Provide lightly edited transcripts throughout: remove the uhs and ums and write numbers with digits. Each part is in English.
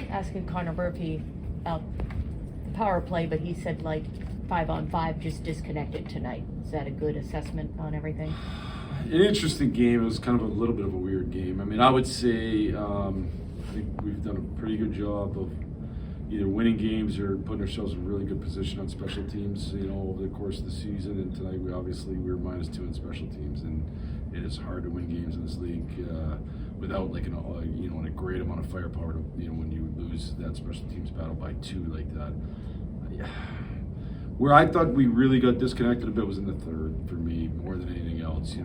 asking Connor Murphy about the power play, but he said like 5-on-5 just disconnected tonight. Is that a good assessment on everything? An interesting game. It was kind of a little bit of a weird game. I mean, I would say I think we've done a pretty good job of either winning games or putting ourselves in a really good position on special teams, over the course of the season. And tonight we were -2 in special teams, and it is hard to win games in this league without like a great amount of firepower. When you lose that special teams battle by 2 like that. Where I thought we really got disconnected a bit was in the third for me, more than anything else.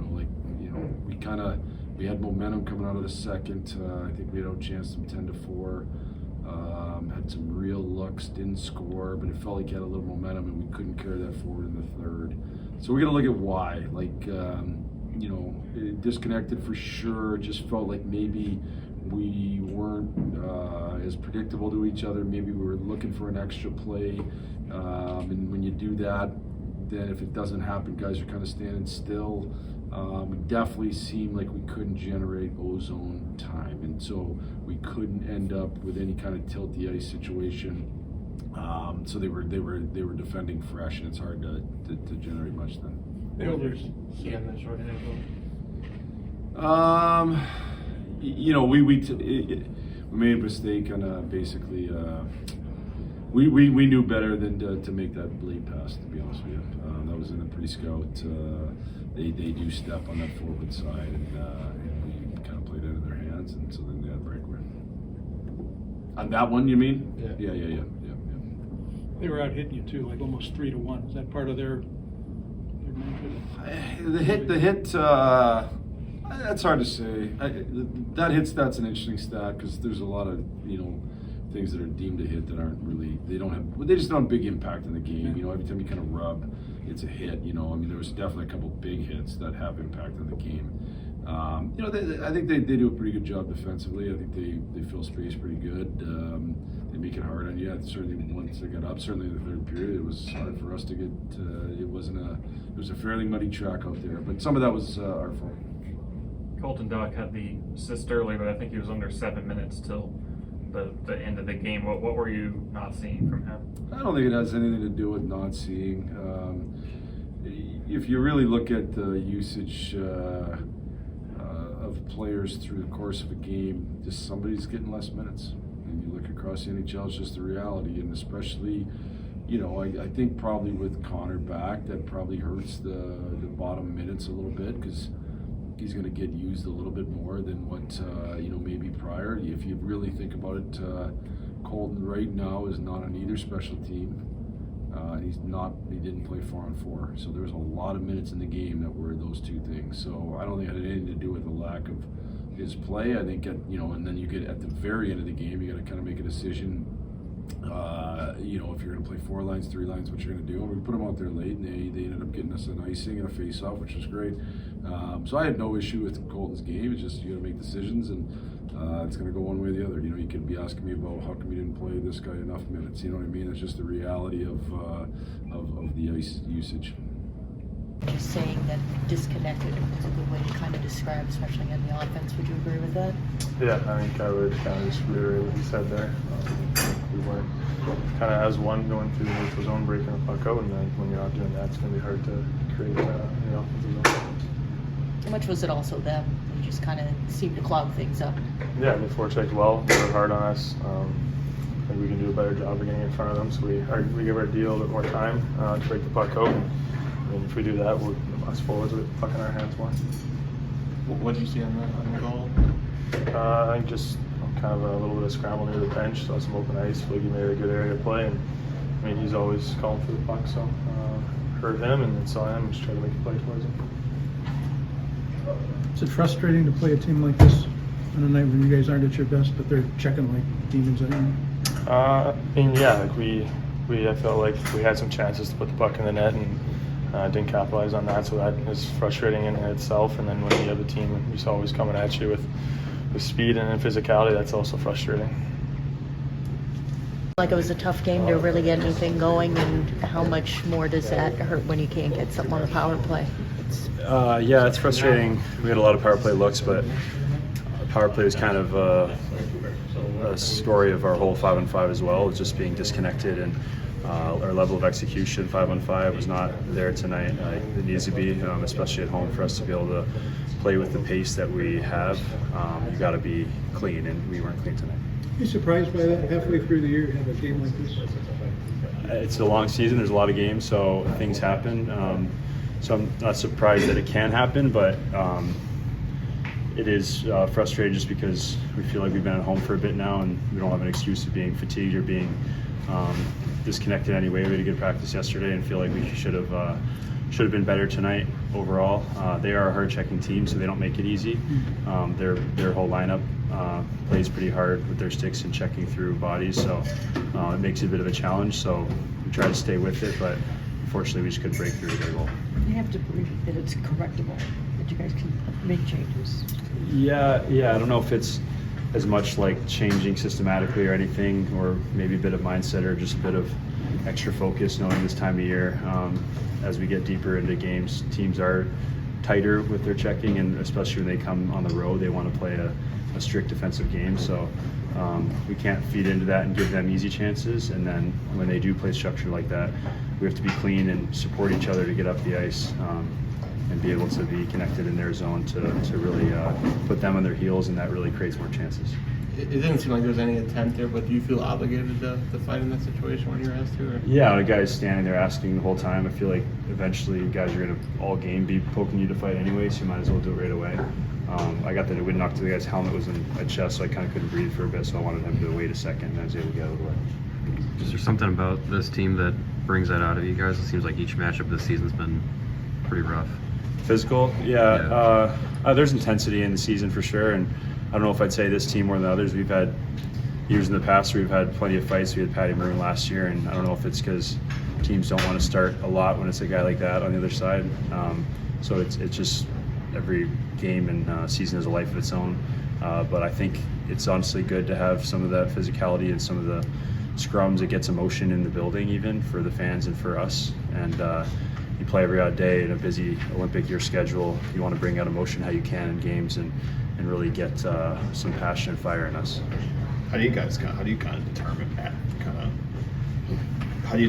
We had momentum coming out of the second. I think we had outchanced them 10-4. Had some real looks, didn't score, but it felt like he had a little momentum, and we couldn't carry that forward in the third. So we're gonna look at why. Disconnected for sure. It just felt like maybe we weren't as predictable to each other. Maybe we were looking for an extra play, and when you do that, then if it doesn't happen, guys are kind of standing still. It definitely seemed like we couldn't generate ozone time, and so we couldn't end up with any kind of tilt the ice situation. So they were defending fresh, and it's hard to generate much then. Builders see on this organization. We made a mistake on basically. We knew better than to make that blade pass. To be honest with you, that was in a pretty scout. They do step on that forward side, and we kind of played it into their hands, and so then they had a breakaway. On that one, you mean? Yeah. Yeah. They were out hitting you too, like almost 3-1. Is that part of their The hit. That's hard to say. That hit stat's an interesting stat because there's a lot of things that are deemed a hit that aren't really. They just don't have big impact in the game. Every time you kind of rub, it's a hit. There was definitely a couple big hits that have impact on the game. I think they do a pretty good job defensively. I think they fill space pretty good. They make it hard on you. Certainly once they got up, certainly in the third period, it was hard for us to get. It was a fairly muddy track out there, but some of that was our fault. Colton Dach had the assist early, but I think he was under 7 minutes till the end of the game. What were you not seeing from him? I don't think it has anything to do with not seeing. If you really look at the usage of players through the course of a game, just somebody's getting less minutes. And you look across the NHL, it's just the reality, and especially, I think probably with Connor back, that probably hurts the bottom minutes a little bit because he's going to get used a little bit more than what maybe prior. If you really think about it, Colton right now is not on either special team. He didn't play 4-on-4, so there's a lot of minutes in the game that were those two things. So I don't think it had anything to do with the lack of his play. I think and then you get at the very end of the game, you got to kind of make a decision. If you're going to play 4 lines, 3 lines, what you're going to do. And we put them out there late, and they ended up getting us an icing and a face-off, which was great. So I had no issue with Colton's game. It's just you got to make decisions, and it's going to go one way or the other. You could be asking me about how come you didn't play this guy enough minutes. You know what I mean? It's just the reality of the ice usage. Just saying that disconnected is a good way to kind of describe, especially in the offense. Would you agree with that? Yeah, I think I would kind of just reiterate what he said there. We weren't kind of as one going through the neutral zone, breaking the puck out, and then when you're not doing that, it's going to be hard to create in the offensive zone. How much was it also them? They just kind of seemed to clog things up. Yeah, they forechecked well. They worked hard on us. I think we can do a better job of getting in front of them, so we give our D a little bit more time to break the puck out. And if we do that, us forwards will get the puck in our hands more. What did you see on the goal? I think just kind of a little bit of scramble near the bench, saw some open ice. Fliggy made a good area to play, and he's always calling for the puck, so heard him and then saw him and just tried to make a play towards him. Is it frustrating to play a team like this on a night when you guys aren't at your best, but they're checking like demons at you? I felt like we had some chances to put the puck in the net and didn't capitalize on that, so that is frustrating in itself. And then when you have a team who's always coming at you with speed and physicality, that's also frustrating. Like it was a tough game to really get anything going, and how much more does that hurt when you can't get something on the power play? It's frustrating. We had a lot of power play looks, but power play was kind of a story of our whole 5-on-5 as well, is just being disconnected, and our level of execution 5-on-5 was not there tonight. It needs to be, especially at home, for us to be able to play with the pace that we have. You got to be clean, and we weren't clean tonight. You surprised by that halfway through the year, have a game like this? It's a long season. There's a lot of games, so things happen. So I'm not surprised that it can happen, but it is frustrating just because we feel like we've been at home for a bit now, and we don't have an excuse of being fatigued or being disconnected anyway. We had a good practice yesterday and feel like we should have been better tonight overall. They are a hard-checking team, so they don't make it easy. Their whole lineup plays pretty hard with their sticks and checking through bodies, so it makes it a bit of a challenge. So we try to stay with it, but unfortunately we just couldn't break through their goal. You have to believe that it's correctable, that you guys can make changes. Yeah. I don't know if it's as much like changing systematically or anything, or maybe a bit of mindset or just a bit of extra focus, knowing this time of year, as we get deeper into games, teams are tighter with their checking, and especially when they come on the road, they want to play a strict defensive game. So we can't feed into that and give them easy chances. And then when they do play structure like that, we have to be clean and support each other to get up the ice, and be able to be connected in their zone to really put them on their heels, and that really creates more chances. It didn't seem like there was any attempt there, but do you feel obligated to fight in that situation when you're asked to? Or? Yeah, the guy's standing there asking the whole time. I feel like eventually guys are going to all game be poking you to fight anyway, so you might as well do it right away. I got that it would knock to the guy's helmet was in my chest, so I kind of couldn't breathe for a bit, so I wanted him to wait a second, and I was able to get out of the way. Is there something about this team that brings that out of you guys? It seems like each matchup this season's been pretty rough. Physical, yeah. There's intensity in the season for sure, and I don't know if I'd say this team more than others. We've had years in the past where we've had plenty of fights. We had Patty Maroon last year, and I don't know if it's because teams don't want to start a lot when it's a guy like that on the other side. So it's just every game and season has a life of its own. But I think it's honestly good to have some of that physicality and some of the scrums. It gets emotion in the building, even for the fans and for us. And you play every odd day in a busy Olympic year schedule. You want to bring out emotion how you can in games and really get some passion and fire in us. How do you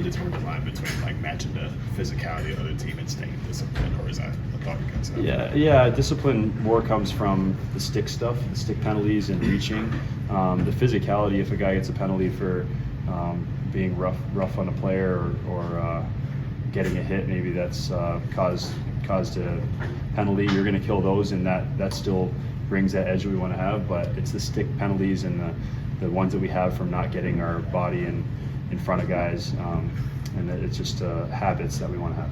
determine the line between like matching the physicality of the other team and staying disciplined, or is that a thought you guys have? Yeah. Discipline more comes from the stick stuff, the stick penalties and reaching. The physicality, if a guy gets a penalty for being rough on a player or getting a hit, maybe that's caused a penalty. You're going to kill those, and that still brings that edge we want to have. But it's the stick penalties and the ones that we have from not getting our body in front of guys, and it's just habits that we want to have.